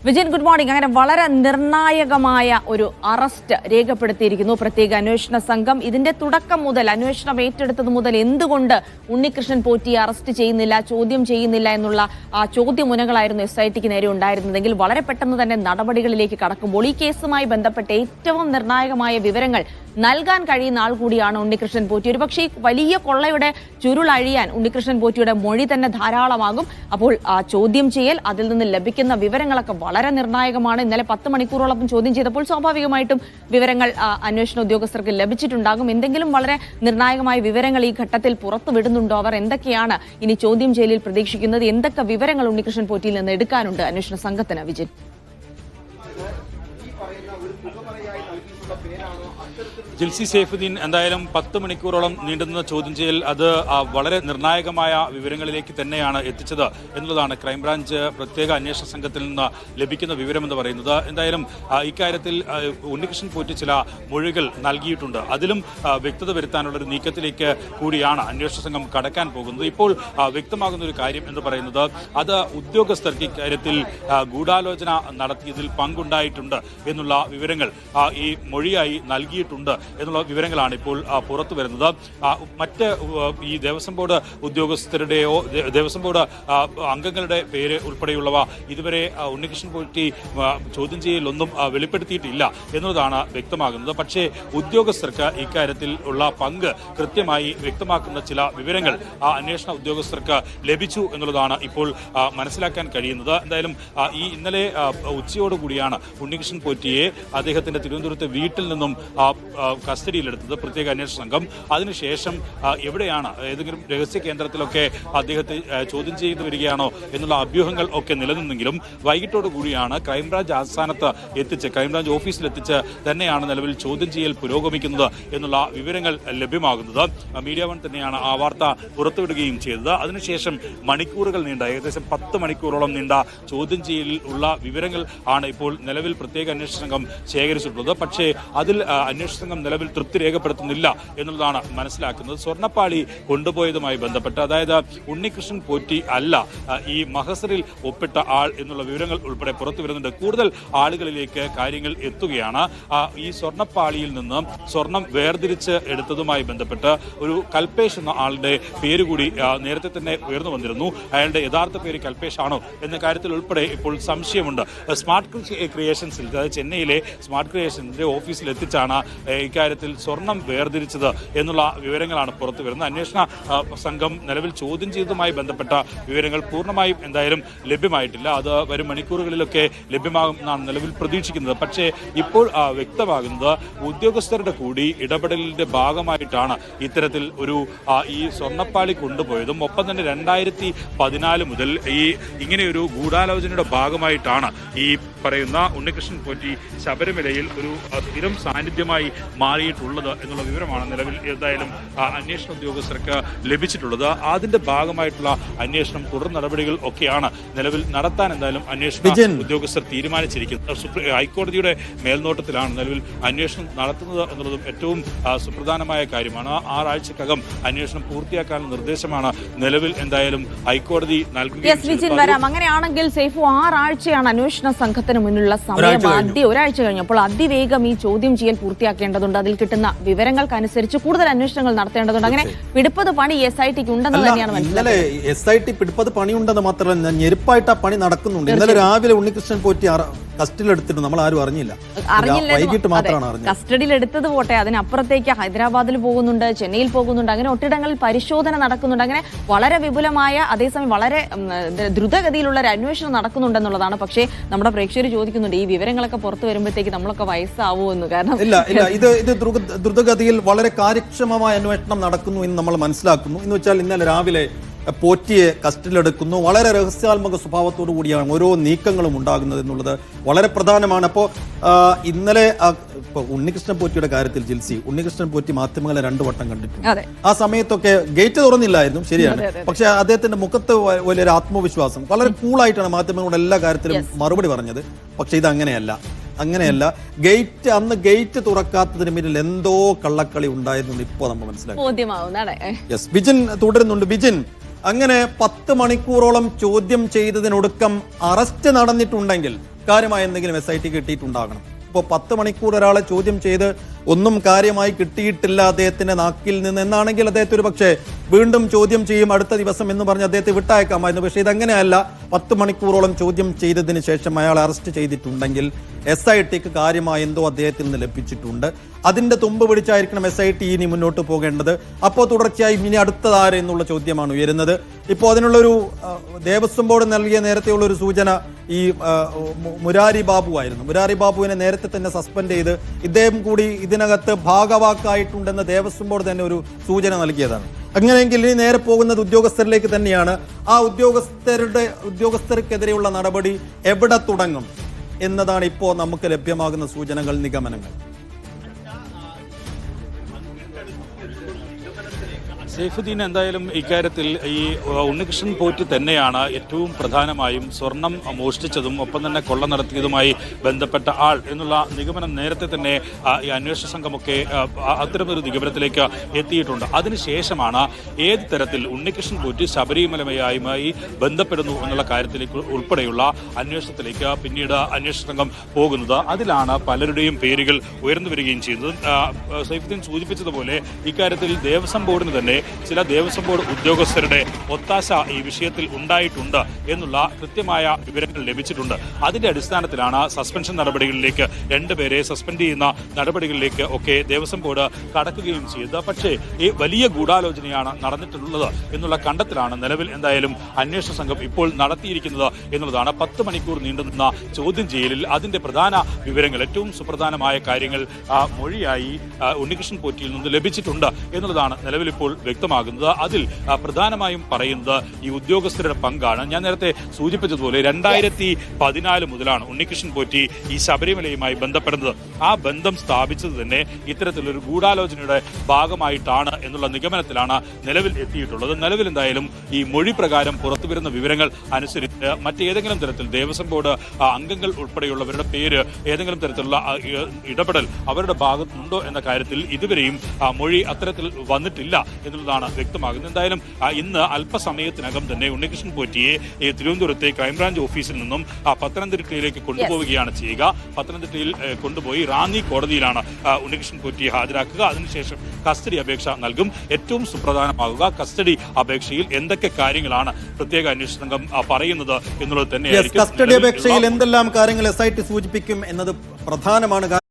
Vijayan, good morning. അങ്ങനെ വളരെ നിർണായകമായ ഒരു അറസ്റ്റ് രേഖപ്പെടുത്തിയിരിക്കുന്നു പ്രത്യേക അന്വേഷണ സംഘം. ഇതിന്റെ തുടക്കം മുതൽ, അന്വേഷണം ഏറ്റെടുത്തത് മുതൽ എന്തുകൊണ്ട് ഉണ്ണികൃഷ്ണൻ പോറ്റിയെ അറസ്റ്റ് ചെയ്യുന്നില്ല, ചോദ്യം ചെയ്യുന്നില്ല എന്നുള്ള ചോദ്യമുനകളായിരുന്നു SITക്ക് നേരെ ഉണ്ടായിരുന്നതെങ്കിൽ വളരെ പെട്ടെന്ന് തന്നെ നടപടികളിലേക്ക് കടക്കുമ്പോൾ ഈ കേസുമായി ബന്ധപ്പെട്ട ഏറ്റവും നിർണായകമായ വിവരങ്ങൾ നൽകാൻ കഴിയുന്ന ആൾ കൂടിയാണ് ഉണ്ണികൃഷ്ണൻ പോറ്റി. ഒരുപക്ഷെ ഈ വലിയ കൊള്ളയുടെ ചുരുളഴിയാൻ ഉണ്ണികൃഷ്ണൻ പോറ്റിയുടെ മൊഴി തന്നെ ധാരാളമാകും. അപ്പോൾ ചോദ്യം ചെയ്യൽ, അതിൽ നിന്ന് ലഭിക്കുന്ന വിവരങ്ങളൊക്കെ വളരെ നിർണായകമാണ്. ഇന്നലെ 10 മണിക്കൂറോളം ചോദ്യം ചെയ്തപ്പോൾ സ്വാഭാവികമായിട്ടും വിവരങ്ങൾ അന്വേഷണ ഉദ്യോഗസ്ഥർക്ക് ലഭിച്ചിട്ടുണ്ടാകും. എന്തെങ്കിലും വളരെ നിർണായകമായ വിവരങ്ങൾ ഈ ഘട്ടത്തിൽ പുറത്തു വിടുന്നുണ്ടോ? അവർ എന്തൊക്കെയാണ് ഇനി ചോദ്യം ചെയ്യലിൽ പ്രതീക്ഷിക്കുന്നത്? എന്തൊക്കെ വിവരങ്ങൾ ഉണ്ണികൃഷ്ണൻ പോറ്റിയിൽ നിന്ന് എടുക്കാനുണ്ട് അന്വേഷണ സംഘത്തിന്? വിജയൻ, ജിൽസി സൈഫുദ്ദീൻ എന്തായാലും 10 മണിക്കൂറോളം നീണ്ടുന്ന ചോദ്യം ചെയ്യൽ അത് വളരെ നിർണായകമായ വിവരങ്ങളിലേക്ക് തന്നെയാണ് എത്തിച്ചത് എന്നുള്ളതാണ് ക്രൈംബ്രാഞ്ച് പ്രത്യേക അന്വേഷണ സംഘത്തിൽ നിന്ന് ലഭിക്കുന്ന വിവരമെന്ന് പറയുന്നത്. എന്തായാലും ഇക്കാര്യത്തിൽ ഉണ്ണികൃഷ്ണൻ പോറ്റി ചില മൊഴികൾ നൽകിയിട്ടുണ്ട്. അതിലും വ്യക്തത വരുത്താനുള്ള ഒരു നീക്കത്തിലേക്ക് കൂടിയാണ് അന്വേഷണ സംഘം കടക്കാൻ പോകുന്നത്. ഇപ്പോൾ വ്യക്തമാകുന്ന ഒരു കാര്യം എന്ന് പറയുന്നത് അത് ഉദ്യോഗസ്ഥർക്ക് ഇക്കാര്യത്തിൽ ഗൂഢാലോചന നടത്തിയതിൽ പങ്കുണ്ടായിട്ടുണ്ട് എന്നുള്ള വിവരങ്ങൾ ഈ മൊഴിയായി നൽകിയിട്ടുണ്ട് എന്നുള്ള വിവരങ്ങളാണ് ഇപ്പോൾ പുറത്തു വരുന്നത്. മറ്റ് ഈ ദേവസ്വം ബോർഡ് ഉദ്യോഗസ്ഥരുടെയോ ദേവസ്വം ബോർഡ് അംഗങ്ങളുടെ പേര് ഉൾപ്പെടെയുള്ളവ ഇതുവരെ ഉണ്ണികൃഷ്ണൻ പോറ്റി ചോദ്യം ചെയ്യലൊന്നും വെളിപ്പെടുത്തിയിട്ടില്ല എന്നതാണ് വ്യക്തമാകുന്നത്. പക്ഷേ ഉദ്യോഗസ്ഥർക്ക് ഇക്കാര്യത്തിൽ ഉള്ള പങ്ക് കൃത്യമായി വ്യക്തമാക്കുന്ന ചില വിവരങ്ങൾ അന്വേഷണ ഉദ്യോഗസ്ഥർക്ക് ലഭിച്ചു എന്നുള്ളതാണ് ഇപ്പോൾ മനസ്സിലാക്കാൻ കഴിയുന്നത്. എന്തായാലും ഈ ഇന്നലെ ഉച്ചയോടുകൂടിയാണ് ഉണ്ണികൃഷ്ണൻ പോറ്റിയെ അദ്ദേഹത്തിന്റെ തിരുവനന്തപുരത്തെ വീട്ടിൽ നിന്നും കസ്റ്റഡിയിലെടുത്തത് പ്രത്യേക അന്വേഷണ സംഘം. അതിനുശേഷം എവിടെയാണ്, ഏതെങ്കിലും രഹസ്യ കേന്ദ്രത്തിലൊക്കെ അദ്ദേഹത്തെ ചോദ്യം ചെയ്തു വരികയാണോ എന്നുള്ള അഭ്യൂഹങ്ങൾ ഒക്കെ നിലനിന്നെങ്കിലും വൈകിട്ടോടു കൂടിയാണ് ക്രൈംബ്രാഞ്ച് ആസ്ഥാനത്ത് എത്തിച്ച്, ക്രൈംബ്രാഞ്ച് ഓഫീസിലെത്തിച്ച് തന്നെയാണ് നിലവിൽ ചോദ്യം ചെയ്യൽ പുരോഗമിക്കുന്നത് എന്നുള്ള വിവരങ്ങൾ ലഭ്യമാകുന്നത്. മീഡിയ വൺ തന്നെയാണ് ആ വാർത്ത പുറത്തുവിടുകയും ചെയ്തത്. അതിനുശേഷം മണിക്കൂറുകൾ നീണ്ട, ഏകദേശം 10 മണിക്കൂറോളം നീണ്ട ചോദ്യം ചെയ്യലിൽ ഉള്ള വിവരങ്ങൾ ആണ് ഇപ്പോൾ നിലവിൽ പ്രത്യേക അന്വേഷണ സംഘം ശേഖരിച്ചിട്ടുള്ളത്. പക്ഷേ അതിൽ അന്വേഷണ സംഘം നിലവിൽ തൃപ്തി രേഖപ്പെടുത്തുന്നില്ല എന്നുള്ളതാണ് മനസ്സിലാക്കുന്നത്. സ്വർണ്ണപ്പാളി കൊണ്ടുപോയതുമായി ബന്ധപ്പെട്ട്, അതായത് ഉണ്ണികൃഷ്ണൻ പോറ്റി അല്ല ഈ മഹസറിൽ ഒപ്പിട്ട ആൾ എന്നുള്ള വിവരങ്ങൾ ഉൾപ്പെടെ പുറത്തു വരുന്നുണ്ട്. കൂടുതൽ ആളുകളിലേക്ക് കാര്യങ്ങൾ എത്തുകയാണ്. ഈ സ്വർണ്ണപ്പാളിയിൽ നിന്ന് സ്വർണം വേർതിരിച്ച് എടുത്തതുമായി ബന്ധപ്പെട്ട് ഒരു കൽപേഷ് എന്ന ആളുടെ പേര് കൂടി നേരത്തെ തന്നെ ഉയർന്നു വന്നിരുന്നു. അയാളുടെ യഥാർത്ഥ പേര് കൽപേഷ് ആണോ എന്ന കാര്യത്തിൽ ഉൾപ്പെടെ ഇപ്പോൾ സംശയമുണ്ട്. സ്മാർട്ട് ക്രിയേഷൻസിൽ, അതായത് ചെന്നൈയിലെ സ്മാർട്ട് ക്രിയേഷൻസിന്റെ ഓഫീസിൽ എത്തിച്ചാണ് ഇക്കാര്യത്തിൽ സ്വർണം വേർതിരിച്ചത് എന്നുള്ള വിവരങ്ങളാണ് പുറത്തു വരുന്നത്. അന്വേഷണ സംഘം നിലവിൽ ചോദ്യം ചെയ്തതുമായി ബന്ധപ്പെട്ട വിവരങ്ങൾ പൂർണ്ണമായും എന്തായാലും ലഭ്യമായിട്ടില്ല. അത് വരും മണിക്കൂറുകളിലൊക്കെ ലഭ്യമാകുമെന്നാണ് നിലവിൽ പ്രതീക്ഷിക്കുന്നത്. പക്ഷേ ഇപ്പോൾ വ്യക്തമാകുന്നത് ഉദ്യോഗസ്ഥരുടെ കൂടി ഇടപെടലിന്റെ ഭാഗമായിട്ടാണ് ഇത്തരത്തിൽ ഒരു ഈ സ്വർണ്ണപ്പാളി കൊണ്ടുപോയതും ഒപ്പം തന്നെ 2014 മുതൽ ഇങ്ങനെയൊരു ഗൂഢാലോചനയുടെ ഭാഗമായിട്ടാണ് ഈ പറയുന്ന ഉണ്ണികൃഷ്ണൻ പോറ്റി ശബരിമലയിൽ ഒരു സ്ഥിരം സാന്നിധ്യമായി മാറിയിട്ടുള്ളത് എന്നുള്ള വിവരമാണ് നിലവിൽ എന്തായാലും അന്വേഷണ ഉദ്യോഗസ്ഥർക്ക് ലഭിച്ചിട്ടുള്ളത്. അതിന്റെ ഭാഗമായിട്ടുള്ള അന്വേഷണം, തുടർ നടപടികൾ ഒക്കെയാണ് നിലവിൽ നടത്താൻ എന്തായാലും അന്വേഷണ ഉദ്യോഗസ്ഥർ തീരുമാനിച്ചിരിക്കുന്നത്. ഹൈക്കോടതിയുടെ മേൽനോട്ടത്തിലാണ് നിലവിൽ അന്വേഷണം നടത്തുന്നത് എന്നുള്ളതും ഏറ്റവും സുപ്രധാനമായ കാര്യമാണ്. 6 ആഴ്ചക്കകം അന്വേഷണം പൂർത്തിയാക്കാനുള്ള നിർദ്ദേശമാണ് നിലവിൽ എന്തായാലും ഹൈക്കോടതി നൽകുകയും. അങ്ങനെയാണെങ്കിൽ സൈഫു, 6 ആഴ്ചയാണ് അന്വേഷണ സംഘത്തിന് മുന്നിലുള്ള സമയം. ഒരാഴ്ച കഴിഞ്ഞപ്പോൾ അതിവേഗം ഈ ചോദ്യം ചെയ്യൽ പൂർത്തിയാക്കേണ്ടതുണ്ട്. അതിൽ കിട്ടുന്ന വിവരങ്ങൾക്കനുസരിച്ച് കൂടുതൽ അന്വേഷണങ്ങൾ നടത്തേണ്ടതുണ്ട്. അങ്ങനെ പിടിപ്പത് പണി SITക്ക് ഉണ്ടെന്ന് തന്നെയാണ് മനസ്സിലായത്. SIT പിടിപ്പത് പണിയുണ്ടെന്ന് മാത്രമല്ല, ഞെരുപ്പായിട്ട് ആ പണി നടക്കുന്നുണ്ട്. ഇന്നലെ രാവിലെ ഉണ്ണികൃഷ്ണൻ പോറ്റി കസ്റ്റഡിയിലെടുത്തിട്ട് നമ്മൾ ആരും അറിഞ്ഞില്ല. വൈകിട്ട് മാത്രമാണ് അറിഞ്ഞത്. കസ്റ്റഡിയിലെടുത്തത് പോട്ടെ, അതിനപ്പുറത്തേക്ക് ഹൈദരാബാദിൽ പോകുന്നുണ്ട്, ചെന്നൈയിൽ പോകുന്നുണ്ട്, അങ്ങനെ ഒട്ടിടങ്ങളിൽ പരിശോധന നടക്കുന്നുണ്ട്. അങ്ങനെ വളരെ വിപുലമായ, അതേസമയം വളരെ ദ്രുതഗതിയിലുള്ള ഒരു അന്വേഷണം നടക്കുന്നുണ്ടെന്നുള്ളതാണ്. പക്ഷേ നമ്മുടെ പ്രേക്ഷകർ ചോദിക്കുന്നുണ്ട്, ഈ വിവരങ്ങളൊക്കെ പുറത്തു വരുമ്പോഴത്തേക്ക് നമ്മളൊക്കെ വയസ്സാവുമോ എന്ന്. കാരണം ഇത് ദ്രുതഗതിയിൽ വളരെ കാര്യക്ഷമമായ അന്വേഷണം നടക്കുന്നു എന്ന് നമ്മൾ മനസ്സിലാക്കുന്നു. എന്ന് വെച്ചാൽ ഇന്നലെ രാവിലെ പോറ്റിയെ കസ്റ്റഡിയിലെടുക്കുന്നു. വളരെ രഹസ്യാത്മക സ്വഭാവത്തോടു കൂടിയാണ് ഓരോ നീക്കങ്ങളും ഉണ്ടാകുന്നത് എന്നുള്ളത് വളരെ പ്രധാനമാണ്. അപ്പോൾ ഇന്നലെ ഇപ്പോൾ ഉണ്ണികൃഷ്ണൻ പോറ്റിയുടെ കാര്യത്തിൽ ജിൽസി, ഉണ്ണികൃഷ്ണൻ പോറ്റി മാധ്യമങ്ങളെ 2 വട്ടം കണ്ടിട്ടുണ്ട്. ആ സമയത്തൊക്കെ ഗേറ്റ് തുറന്നില്ലായിരുന്നു, ശരിയാണ്. പക്ഷെ അദ്ദേഹത്തിന്റെ മുഖത്ത് വലിയൊരു ആത്മവിശ്വാസം, വളരെ കൂളായിട്ടാണ് മാധ്യമങ്ങളോട് എല്ലാ കാര്യത്തിലും മറുപടി പറഞ്ഞത്. പക്ഷെ ഇത് അങ്ങനെയല്ല. അന്ന് ഗേറ്റ് തുറക്കാത്തതിന് പിന്നിൽ എന്തോ കള്ളക്കളി ഉണ്ടായിരുന്നു ഇപ്പോ നമ്മൾ മനസ്സിലാക്കി. വിജിൻ തുടരുന്നുണ്ട്. വിജിൻ, അങ്ങനെ 10 മണിക്കൂറോളം ചോദ്യം ചെയ്തതിനൊടുക്കം അറസ്റ്റ് നടന്നിട്ടുണ്ടെങ്കിൽ കാര്യമായ എന്തെങ്കിലും SIT കിട്ടിയിട്ടുണ്ടാകണം. ഇപ്പോൾ 10 മണിക്കൂർ ഒരാളെ ചോദ്യം ചെയ്ത് ഒന്നും കാര്യമായി കിട്ടിയിട്ടില്ല അദ്ദേഹത്തിന്റെ നാക്കിൽ നിന്ന് എന്നാണെങ്കിൽ അദ്ദേഹത്തെ ഒരു പക്ഷേ വീണ്ടും ചോദ്യം ചെയ്യും അടുത്ത ദിവസം എന്ന് പറഞ്ഞ് അദ്ദേഹത്തെ വിട്ടയക്കാമായിരുന്നു. പക്ഷേ ഇതങ്ങനെയല്ല. 10 മണിക്കൂറോളം ചോദ്യം ചെയ്തതിന് ശേഷം അയാളെ അറസ്റ്റ് ചെയ്തിട്ടുണ്ടെങ്കിൽ SITക്ക് കാര്യമായ എന്തോ അദ്ദേഹത്തിൽ നിന്ന് ലഭിച്ചിട്ടുണ്ട്. അതിന്റെ തുമ്പ് പിടിച്ചായിരിക്കണം SIT ഇനി മുന്നോട്ട് പോകേണ്ടത്. അപ്പോൾ തുടർച്ചയായി ഇനി അടുത്തതാര് എന്നുള്ള ചോദ്യമാണ് ഉയരുന്നത്. ഇപ്പോൾ അതിനുള്ളൊരു ദേവസ്വം ബോർഡ് നൽകിയ നേരത്തെയുള്ളൊരു സൂചന ഈ മുരാരി ബാബു ആയിരുന്നു. മുരാരി ബാബുവിനെ നേരത്തെ തന്നെ സസ്പെൻഡ് ചെയ്ത് ഇദ്ദേഹം കൂടി ഇതിനകത്ത് ഭാഗവാക്കായിട്ടുണ്ടെന്ന് ദേവസ്വം ബോർഡ് തന്നെ ഒരു സൂചന നൽകിയതാണ്. അങ്ങനെയെങ്കിൽ ഇനി നേരെ പോകുന്നത് ഉദ്യോഗസ്ഥരിലേക്ക് തന്നെയാണ്. ആ ഉദ്യോഗസ്ഥർക്കെതിരെയുള്ള നടപടി എവിടെ തുടങ്ങും എന്നതാണ് ഇപ്പോൾ നമുക്ക് ലഭ്യമാകുന്ന സൂചനകൾ, നിഗമനങ്ങൾ. സൈഫുദ്ദീൻ എന്തായാലും ഇക്കാര്യത്തിൽ ഈ ഉണ്ണികൃഷ്ണൻ പോറ്റി തന്നെയാണ് ഏറ്റവും പ്രധാനമായും സ്വർണം മോഷ്ടിച്ചതും ഒപ്പം തന്നെ കൊള്ള നടത്തിയതുമായി ബന്ധപ്പെട്ട ആൾ എന്നുള്ള നിഗമനം നേരത്തെ തന്നെ ഈ അന്വേഷണ സംഘമൊക്കെ അത്തരമൊരു നിഗമനത്തിലേക്ക് എത്തിയിട്ടുണ്ട്. അതിനുശേഷമാണ് ഏത് തരത്തിൽ ഉണ്ണികൃഷ്ണൻ പോറ്റി ശബരിമലയുമായി ബന്ധപ്പെടുന്നു എന്നുള്ള കാര്യത്തിലേക്ക് ഉൾപ്പെടെയുള്ള അന്വേഷണത്തിലേക്ക് പിന്നീട് അന്വേഷണ സംഘം പോകുന്നത്. അതിലാണ് പലരുടെയും പേരുകൾ ഉയർന്നു വരികയും ചെയ്യുന്നത്. സൈഫുദ്ദീൻ സൂചിപ്പിച്ചതുപോലെ ഇക്കാര്യത്തിൽ ദേവസ്വം ബോർഡിന് തന്നെ ചില ദേവസ്വം ബോർഡ് ഉദ്യോഗസ്ഥരുടെ ഒത്താശ ഈ വിഷയത്തിൽ ഉണ്ടായിട്ടുണ്ട് എന്നുള്ള കൃത്യമായ വിവരങ്ങൾ ലഭിച്ചിട്ടുണ്ട്. അതിന്റെ അടിസ്ഥാനത്തിലാണ് സസ്പെൻഷൻ നടപടികളിലേക്ക് 2 പേരെ സസ്പെൻഡ് ചെയ്യുന്ന നടപടികളിലേക്ക് ഒക്കെ ദേവസ്വം ബോർഡ് കടക്കുകയും ചെയ്തത്. പക്ഷേ ഈ വലിയ ഗൂഢാലോചനയാണ് നടന്നിട്ടുള്ളത് എന്നുള്ള കണ്ടെത്തലാണ് നിലവിൽ എന്തായാലും അന്വേഷണ സംഘം ഇപ്പോൾ നടത്തിയിരിക്കുന്നത് എന്നുള്ളതാണ്. 10 മണിക്കൂർ നീണ്ടുനിന്ന ചോദ്യം ചെയ്യലിൽ അതിന്റെ പ്രധാന വിവരങ്ങൾ, ഏറ്റവും സുപ്രധാനമായ കാര്യങ്ങൾ മൊഴിയായി ഉണ്ണികൃഷ്ണൻ പോറ്റിയിൽ നിന്ന് ലഭിച്ചിട്ടുണ്ട് എന്നുള്ളതാണ് നിലവിൽ ഇപ്പോൾ വ്യക്തമാകുന്നത്. അതിൽ പ്രധാനമായും പറയുന്നത് ഈ ഉദ്യോഗസ്ഥരുടെ പങ്കാണ്. ഞാൻ നേരത്തെ സൂചിപ്പിച്ചതുപോലെ 2014 മുതലാണ് ഉണ്ണികൃഷ്ണൻ പോറ്റി ഈ ശബരിമലയുമായി ബന്ധപ്പെടുന്നത്. ആ ബന്ധം സ്ഥാപിച്ചത് തന്നെ ഇത്തരത്തിലൊരു ഗൂഢാലോചനയുടെ ഭാഗമായിട്ടാണ് എന്നുള്ള നിഗമനത്തിലാണ് നിലവിൽ എത്തിയിട്ടുള്ളത്. നിലവിൽ എന്തായാലും ഈ മൊഴി പ്രകാരം പുറത്തുവരുന്ന വിവരങ്ങൾ അനുസരിച്ച് മറ്റേതെങ്കിലും തരത്തിൽ ദേവസ്വം ബോർഡ് അംഗങ്ങൾ ഉൾപ്പെടെയുള്ളവരുടെ പേര് ഏതെങ്കിലും തരത്തിലുള്ള ഇടപെടൽ അവരുടെ ഭാഗത്തുണ്ടോ എന്ന കാര്യത്തിൽ ഇതുവരെയും മൊഴി അത്തരത്തിൽ വന്നിട്ടില്ല എന്നുള്ളതാണ് വ്യക്തമാകുന്നത്. എന്തായാലും ഇന്ന് അല്പസമയത്തിനകം തന്നെ ഉണ്ണികൃഷ്ണൻ പോറ്റിയെ തിരുവനന്തപുരത്തെ ക്രൈംബ്രാഞ്ച് ഓഫീസിൽ നിന്നും പത്തനംതിട്ടയിലേക്ക് കൊണ്ടുപോവുകയാണ് ചെയ്യുക. പത്തനംതിട്ടയിൽ കൊണ്ടുപോയി റാന്നി കോടതിയിലാണ് ഉണ്ണികൃഷ്ണൻ പോറ്റിയെ ഹാജരാക്കുക. അതിനുശേഷം കസ്റ്റഡി അപേക്ഷ നൽകും. ഏറ്റവും സുപ്രധാനമാകുക കസ്റ്റഡി അപേക്ഷയിൽ എന്തൊക്കെ കാര്യങ്ങളാണ് പ്രത്യേക അന്വേഷണ സംഘം പറയുന്നത് എന്നുള്ളത് തന്നെയായിരിക്കും. കസ്റ്റഡി അപേക്ഷയിൽ എന്തെല്ലാം കാര്യങ്ങൾ SIT സൂചിപ്പിക്കും എന്നത് പ്രധാനമാണ്.